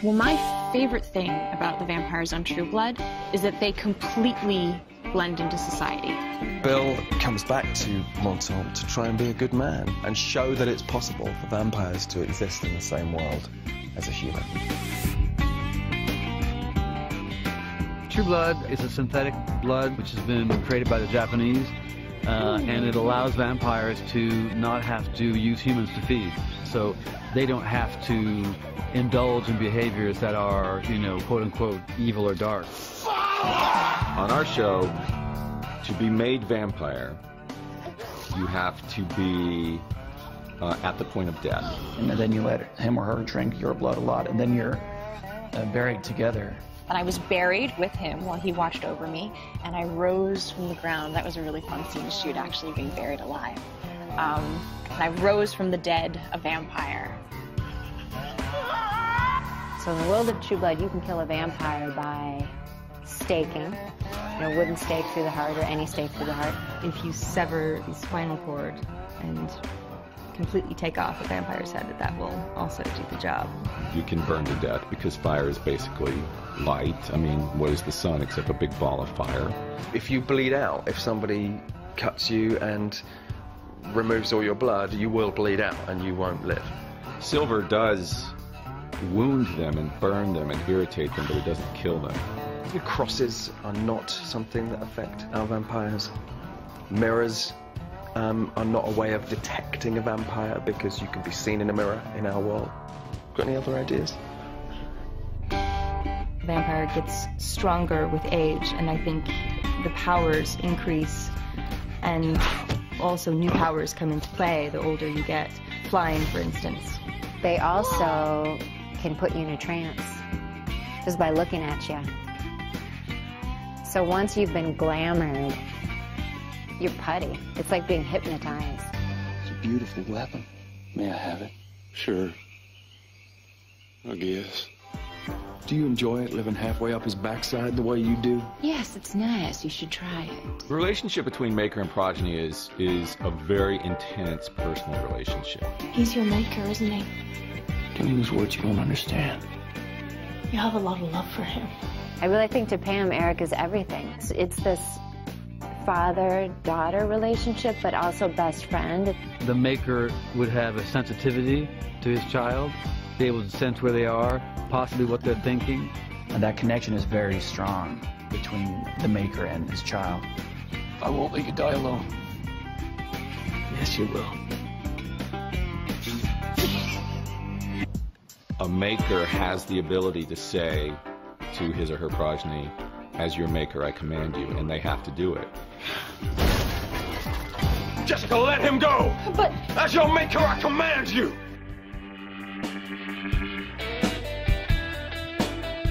Well, my favorite thing about the vampires on True Blood is that they completely blend into society. Bill comes back to Montauk to try and be a good man and show that it's possible for vampires to exist in the same world as a human. True Blood is a synthetic blood which has been created by the Japanese, and it allows vampires to not have to use humans to feed. So they don't have to indulge in behaviors that are, you know, quote-unquote evil or dark. On our show, to be made vampire, you have to be at the point of death. And then you let him or her drink your blood a lot, and then you're buried together. And I was buried with him while he watched over me, and I rose from the ground. That was a really fun scene to shoot, actually being buried alive. And I rose from the dead, a vampire. So in the world of True Blood, you can kill a vampire by staking, you know, wooden stake through the heart or any stake through the heart. If you sever the spinal cord and completely take off a vampire's head, that will also do the job. You can burn to death because fire is basically light. I mean, what is the sun except a big ball of fire? If you bleed out, if somebody cuts you and removes all your blood, you will bleed out and you won't live. Silver does wound them and burn them and irritate them, but it doesn't kill them. Your crosses are not something that affect our vampires. Mirrors are not a way of detecting a vampire because you can be seen in a mirror in our world. Got any other ideas? The vampire gets stronger with age, and I think the powers increase, and also new powers come into play the older you get. Flying, for instance. They also can put you in a trance just by looking at you. So once you've been glamored, you're putty. It's like being hypnotized. It's a beautiful weapon. May I have it? Sure. I guess. Do you enjoy it, living halfway up his backside the way you do? Yes, it's nice. You should try it. The relationship between maker and progeny is a very intense personal relationship. He's your maker, isn't he? Don't use words you don't understand. You have a lot of love for him. I really think to Pam, Eric is everything. It's this father-daughter relationship, but also best friend. The maker would have a sensitivity to his child, be able to sense where they are, possibly what they're thinking. And that connection is very strong between the maker and his child. I won't let you die alone. Yes, you will. A maker has the ability to say to his or her progeny, as your maker, I command you, and they have to do it. Jessica, let him go! But as your maker, I command you!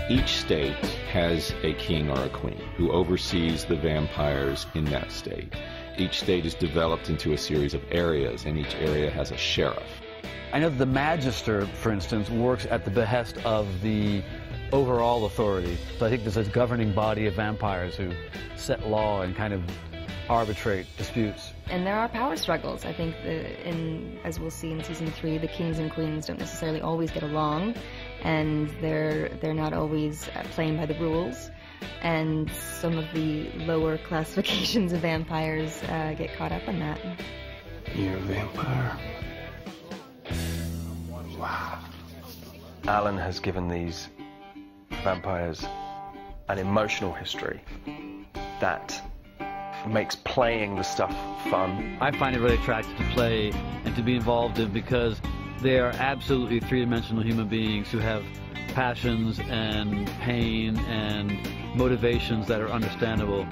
Each state has a king or a queen who oversees the vampires in that state. Each state is developed into a series of areas, and each area has a sheriff. I know that the Magister, for instance, works at the behest of the overall authority. So I think there's a governing body of vampires who set law and kind of arbitrate disputes. And there are power struggles. I think, as we'll see in season 3, the kings and queens don't necessarily always get along, and they're not always playing by the rules. And some of the lower classifications of vampires get caught up in that. You're a vampire. Wow. Alan has given these vampires an emotional history that makes playing the stuff fun. I find it really attractive to play and to be involved in because they are absolutely three-dimensional human beings who have passions and pain and motivations that are understandable.